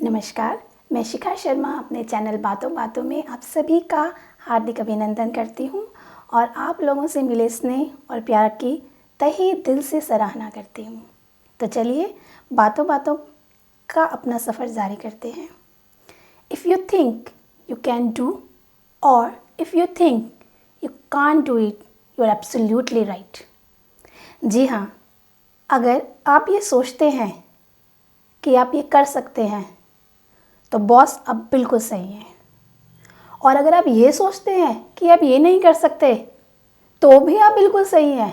नमस्कार, मैं शिखा शर्मा अपने चैनल बातों बातों में आप सभी का हार्दिक अभिनंदन करती हूँ और आप लोगों से मिले स्नेह और प्यार की तहे दिल से सराहना करती हूँ। तो चलिए बातों बातों का अपना सफ़र जारी करते हैं। If you think you can do or if you think you can't do it, you are absolutely right. जी हाँ, अगर आप ये सोचते हैं कि आप ये कर सकते हैं तो बॉस अब बिल्कुल सही है, और अगर आप ये सोचते हैं कि आप ये नहीं कर सकते तो भी आप बिल्कुल सही हैं।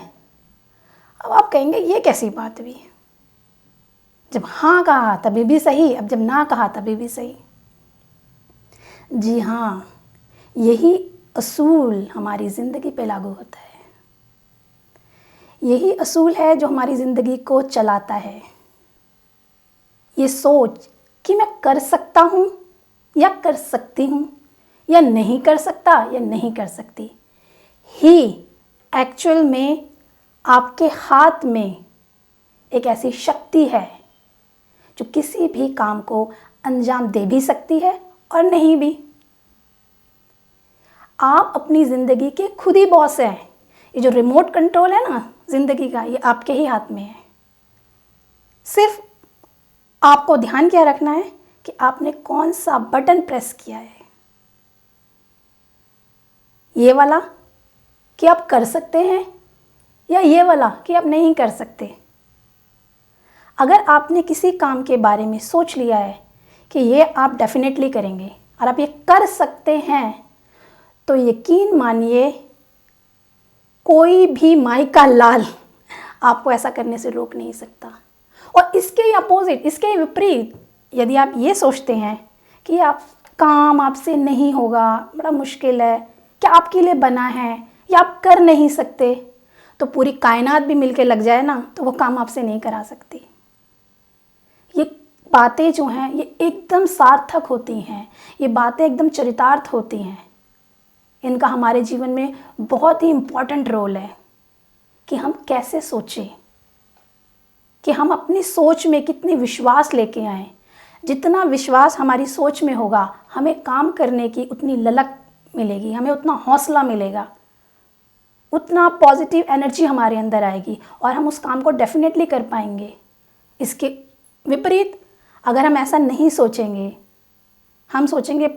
अब आप कहेंगे ये कैसी बात हुई, जब हाँ कहा तभी भी सही, अब जब ना कहा तभी भी सही। जी हाँ, यही असूल हमारी ज़िंदगी पे लागू होता है। यही असूल है जो हमारी ज़िंदगी को चलाता है। ये सोच कि मैं कर सकता हूँ या कर सकती हूँ या नहीं कर सकता या नहीं कर सकती ही एक्चुअल में आपके हाथ में एक ऐसी शक्ति है जो किसी भी काम को अंजाम दे भी सकती है और नहीं भी। आप अपनी ज़िंदगी के खुद ही बॉस हैं। ये जो रिमोट कंट्रोल है ना ज़िंदगी का, ये आपके ही हाथ में है। सिर्फ आपको ध्यान क्या रखना है कि आपने कौन सा बटन प्रेस किया है। ये वाला कि आप कर सकते हैं या ये वाला कि आप नहीं कर सकते। अगर आपने किसी काम के बारे में सोच लिया है कि ये आप डेफिनेटली करेंगे और आप ये कर सकते हैं, तो यकीन मानिए कोई भी माई का लाल आपको ऐसा करने से रोक नहीं सकता। और इसके ही अपोजिट, इसके ही विपरीत, यदि आप ये सोचते हैं कि आप काम आपसे नहीं होगा, बड़ा मुश्किल है, क्या आपके लिए बना है या आप कर नहीं सकते, तो पूरी कायनात भी मिलके लग जाए ना तो वो काम आपसे नहीं करा सकती। ये बातें जो हैं ये एकदम सार्थक होती हैं, ये बातें एकदम चरितार्थ होती हैं। इनका हमारे जीवन में बहुत ही इम्पोर्टेंट रोल है कि हम कैसे सोचें, कि हम अपनी सोच में कितनी विश्वास लेके आएँ। जितना विश्वास हमारी सोच में होगा, हमें काम करने की उतनी ललक मिलेगी, हमें उतना हौसला मिलेगा, उतना पॉजिटिव एनर्जी हमारे अंदर आएगी और हम उस काम को डेफिनेटली कर पाएंगे। इसके विपरीत अगर हम ऐसा नहीं सोचेंगे, हम सोचेंगे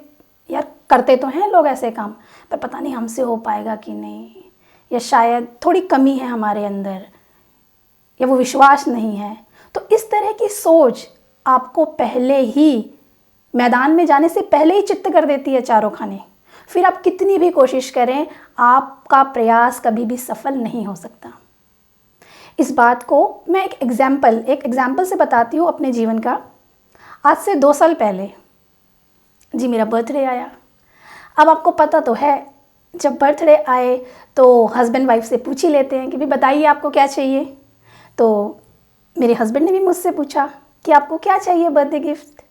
यार करते तो हैं लोग ऐसे काम, पर पता नहीं हमसे हो पाएगा कि नहीं, या शायद थोड़ी कमी है हमारे अंदर, या वो विश्वास नहीं है, तो इस तरह की सोच आपको पहले ही मैदान में जाने से पहले ही चित्त कर देती है चारों खाने। फिर आप कितनी भी कोशिश करें, आपका प्रयास कभी भी सफल नहीं हो सकता। इस बात को मैं एक एग्जाम्पल से बताती हूँ अपने जीवन का। आज से 2 साल पहले जी मेरा बर्थडे आया। अब आपको पता तो है, जब बर्थडे आए तो हस्बैंड वाइफ से पूछ ही लेते हैं कि भाई बताइए आपको क्या चाहिए। तो मेरे हस्बैंड ने भी मुझसे पूछा कि आपको क्या चाहिए बर्थडे गिफ्ट,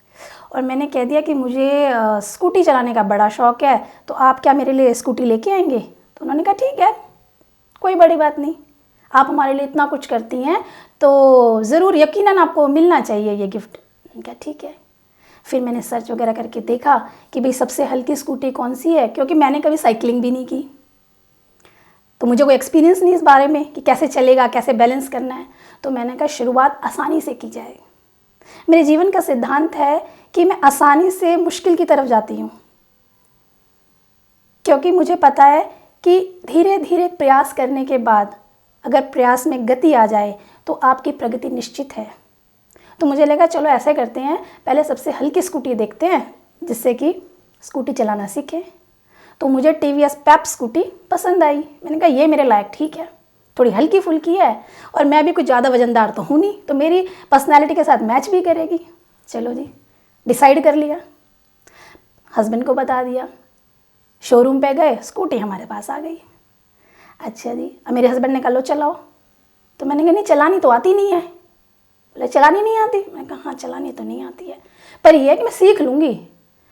और मैंने कह दिया कि मुझे स्कूटी चलाने का बड़ा शौक़ है, तो आप क्या मेरे लिए स्कूटी लेके आएंगे। तो उन्होंने कहा ठीक है, कोई बड़ी बात नहीं, आप हमारे लिए इतना कुछ करती हैं तो ज़रूर यकीनन आपको मिलना चाहिए ये गिफ्ट। मैंने कहा ठीक है। फिर मैंने सर्च वगैरह करके देखा कि भाई सबसे हल्की स्कूटी कौन सी है, क्योंकि मैंने कभी साइकिलिंग भी नहीं की, तो मुझे कोई एक्सपीरियंस नहीं इस बारे में कि कैसे चलेगा, कैसे बैलेंस करना है। तो मैंने कहा शुरुआत आसानी से की जाए। मेरे जीवन का सिद्धांत है कि मैं आसानी से मुश्किल की तरफ जाती हूँ, क्योंकि मुझे पता है कि धीरे धीरे प्रयास करने के बाद अगर प्रयास में गति आ जाए तो आपकी प्रगति निश्चित है। तो मुझे लगा चलो ऐसे करते हैं, पहले सबसे हल्की स्कूटी देखते हैं जिससे कि स्कूटी चलाना सीखें। तो मुझे टीवीएस पेप स्कूटी पसंद आई। मैंने कहा ये मेरे लायक ठीक है, थोड़ी हल्की फुल्की है और मैं भी कुछ ज़्यादा वजनदार तो हूँ नहीं, तो मेरी पर्सनैलिटी के साथ मैच भी करेगी। चलो जी, डिसाइड कर लिया, हस्बैंड को बता दिया, शोरूम पे गए, स्कूटी हमारे पास आ गई। अच्छा जी, अब मेरे हस्बैंड ने कहा लो चलाओ। तो मैंने कहा नहीं चलानी तो आती नहीं है। बोले चलानी नहीं आती। मैंने कहा हाँ चलानी तो नहीं आती है, पर यह है कि मैं सीख लूँगी,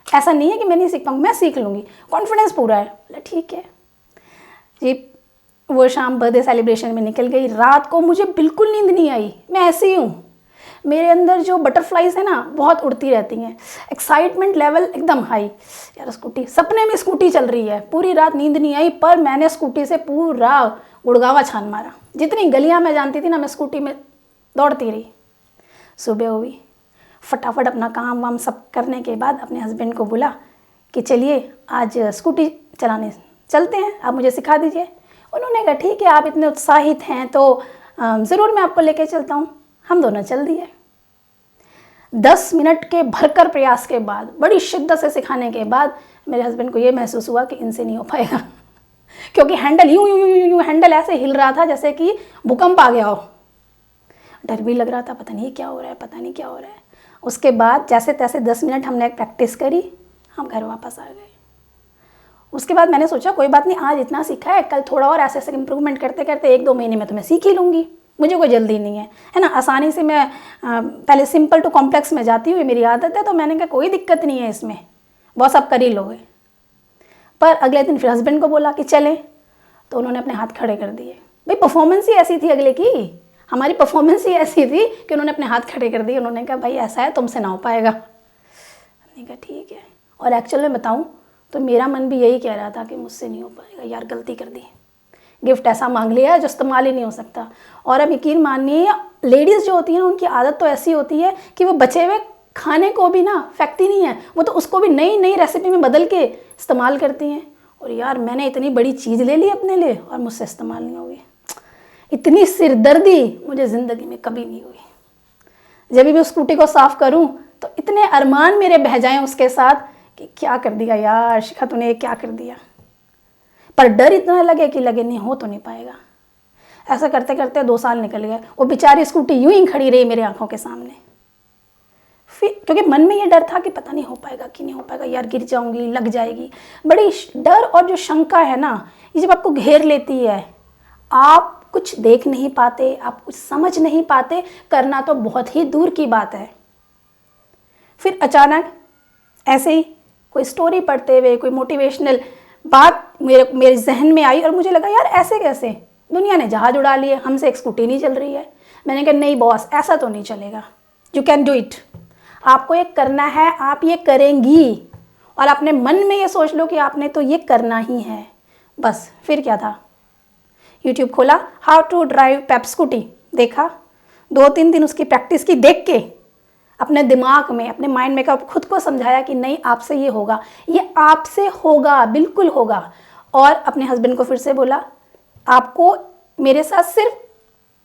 ऐसा नहीं है कि मैं नहीं सीख पाऊँगी, मैं सीख लूँगी, कॉन्फिडेंस पूरा है। बोले ठीक है जी। वो शाम बर्थडे सेलिब्रेशन में निकल गई। रात को मुझे बिल्कुल नींद नहीं आई, मैं ऐसी ही हूँ, मेरे अंदर जो बटरफ्लाइज है ना बहुत उड़ती रहती हैं, एक्साइटमेंट लेवल एकदम हाई। यार स्कूटी, सपने में स्कूटी चल रही है, पूरी रात नींद नहीं आई, पर मैंने स्कूटी से पूरा गुड़गावा छान मारा। जितनी गलियां मैं जानती थी ना, मैं स्कूटी में दौड़ती रही। सुबह हुई, फटाफट अपना काम वाम सब करने के बाद अपने हस्बैंड को बोला कि चलिए आज स्कूटी चलाने चलते हैं, आप मुझे सिखा दीजिए। उन्होंने कहा ठीक है, आप इतने उत्साहित हैं तो ज़रूर मैं आपको लेके चलता हूँ। हम दोनों चल दिए। 10 मिनट के भरकर प्रयास के बाद, बड़ी शिद्दत से सिखाने के बाद मेरे हस्बैंड को ये महसूस हुआ कि इनसे नहीं हो पाएगा क्योंकि हैंडल यूं यूं यूं यूं हैंडल ऐसे हिल रहा था जैसे कि भूकंप आ गया हो। डर भी लग रहा था, पता नहीं क्या हो रहा है, पता नहीं क्या हो रहा है। उसके बाद जैसे तैसे 10 मिनट हमने प्रैक्टिस करी, हम घर वापस आ गए। उसके बाद मैंने सोचा कोई बात नहीं, आज इतना सीखा है, कल थोड़ा और ऐसे ऐसे इम्प्रूवमेंट करते करते 1-2 महीने में तो मैं सीख ही लूँगी, मुझे कोई जल्दी नहीं है ना। आसानी से मैं पहले सिंपल टू कॉम्प्लेक्स में जाती हुई मेरी आदत है, तो मैंने कहा कोई दिक्कत नहीं है इसमें, बॉस आप कर ही लोगे। पर अगले दिन फिर हस्बैंड को बोला कि चलें, तो उन्होंने अपने हाथ खड़े कर दिए। भाई परफॉर्मेंस ही ऐसी थी अगले की, हमारी परफॉर्मेंस ही ऐसी थी कि उन्होंने अपने हाथ खड़े कर दिए। उन्होंने कहा भाई ऐसा है, तुमसे ना हो पाएगा। मैंने कहा ठीक है। और एक्चुअल में बताऊँ तो मेरा मन भी यही कह रहा था कि मुझसे नहीं हो पाएगा यार, गलती कर दी, गिफ्ट ऐसा मांग लिया है जो इस्तेमाल ही नहीं हो सकता। और अब यकीन मानिए, लेडीज़ जो होती हैं उनकी आदत तो ऐसी होती है कि वो बचे हुए खाने को भी ना फेंकती नहीं है, वो तो उसको भी नई नई रेसिपी में बदल के इस्तेमाल करती हैं। और यार मैंने इतनी बड़ी चीज़ ले ली अपने लिए और मुझसे इस्तेमाल नहीं होगी। इतनी सिरदर्दी मुझे ज़िंदगी में कभी नहीं हुई। जब भी उस स्कूटी को साफ़ करूँ तो इतने अरमान मेरे बह जाएँ उसके साथ कि क्या कर दिया यार शिखा, तूने क्या कर दिया। पर डर इतना लगे कि लगे नहीं हो तो नहीं पाएगा। ऐसा करते करते 2 साल निकल गए। वो बेचारी स्कूटी यूं ही खड़ी रही मेरे आंखों के सामने। फिर क्योंकि मन में ये डर था कि पता नहीं हो पाएगा कि नहीं हो पाएगा, यार गिर जाऊंगी, लग जाएगी। बड़ी डर और जो शंका है ना, ये जब आपको घेर लेती है, आप कुछ देख नहीं पाते, आप कुछ समझ नहीं पाते, करना तो बहुत ही दूर की बात है। फिर अचानक ऐसे ही कोई स्टोरी पढ़ते हुए कोई मोटिवेशनल बात मेरे जहन में आई और मुझे लगा यार ऐसे कैसे, दुनिया ने जहाज उड़ा लिए, हमसे एक स्कूटी नहीं चल रही है। मैंने कहा नहीं बॉस, ऐसा तो नहीं चलेगा, यू कैन डू इट। आपको ये करना है, आप ये करेंगी, और अपने मन में ये सोच लो कि आपने तो ये करना ही है। बस फिर क्या था, यूट्यूब खोला, how to drive Pep Scooty, देखा, 2-3 दिन उसकी प्रैक्टिस की, देख के अपने दिमाग में, अपने माइंड में खुद को समझाया कि नहीं आपसे ये होगा, ये आपसे होगा, बिल्कुल होगा। और अपने हस्बैंड को फिर से बोला आपको मेरे साथ सिर्फ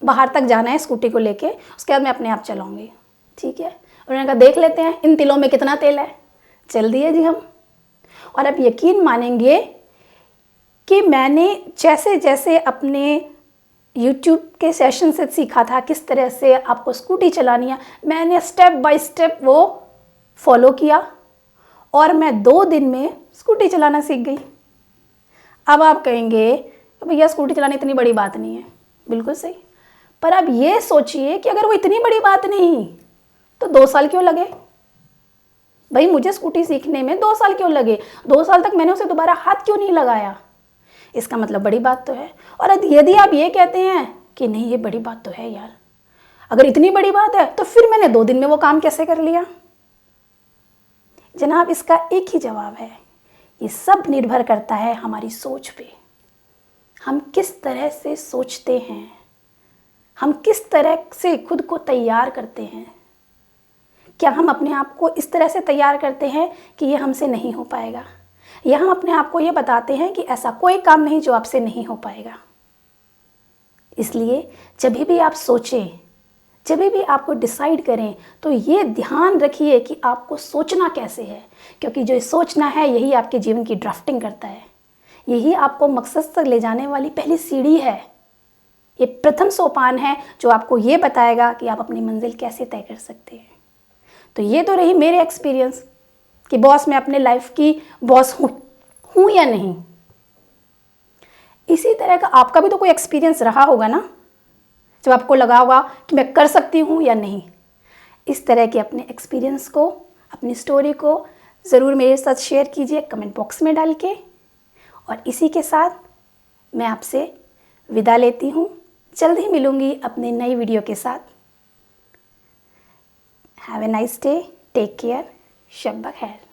बाहर तक जाना है स्कूटी को लेके, उसके बाद मैं अपने आप चलाऊंगी, ठीक है। उन्होंने कहा देख लेते हैं इन तिलों में कितना तेल है। चल दिए जी हम। और अब यकीन मानेंगे कि मैंने जैसे जैसे अपने YouTube के सेशन से सीखा था किस तरह से आपको स्कूटी चलानी है, मैंने स्टेप बाय स्टेप वो फॉलो किया और मैं 2 दिन में स्कूटी चलाना सीख गई। अब आप कहेंगे भैया स्कूटी चलाना इतनी बड़ी बात नहीं है, बिल्कुल सही। पर अब ये सोचिए कि अगर वो इतनी बड़ी बात नहीं तो 2 साल क्यों लगे। भाई मुझे स्कूटी सीखने में 2 साल क्यों लगे, 2 साल तक मैंने उसे दोबारा हाथ क्यों नहीं लगाया, इसका मतलब बड़ी बात तो है। और यदि आप ये कहते हैं कि नहीं ये बड़ी बात तो है यार, अगर इतनी बड़ी बात है तो फिर मैंने 2 दिन में वो काम कैसे कर लिया। जनाब इसका एक ही जवाब है, ये सब निर्भर करता है हमारी सोच पे। हम किस तरह से सोचते हैं, हम किस तरह से खुद को तैयार करते हैं। क्या हम अपने आप को इस तरह से तैयार करते हैं कि ये हमसे नहीं हो पाएगा, या हम अपने आप को ये बताते हैं कि ऐसा कोई काम नहीं जो आपसे नहीं हो पाएगा। इसलिए जब भी आप सोचें, जब भी आपको डिसाइड करें, तो ये ध्यान रखिए कि आपको सोचना कैसे है, क्योंकि जो सोचना है यही आपके जीवन की ड्राफ्टिंग करता है, यही आपको मकसद तक ले जाने वाली पहली सीढ़ी है। ये प्रथम सोपान है जो आपको ये बताएगा कि आप अपनी मंजिल कैसे तय कर सकते हैं। तो ये तो रही मेरे एक्सपीरियंस कि बॉस मैं अपने लाइफ की बॉस हूँ या नहीं। इसी तरह का आपका भी तो कोई एक्सपीरियंस रहा होगा ना, जब आपको लगा होगा कि मैं कर सकती हूँ या नहीं। इस तरह के अपने एक्सपीरियंस को, अपनी स्टोरी को ज़रूर मेरे साथ शेयर कीजिए कमेंट बॉक्स में डाल के। और इसी के साथ मैं आपसे विदा लेती हूँ। जल्द ही मिलूँगी अपने नई वीडियो के साथ। Have a nice day, take care, शब बखैर।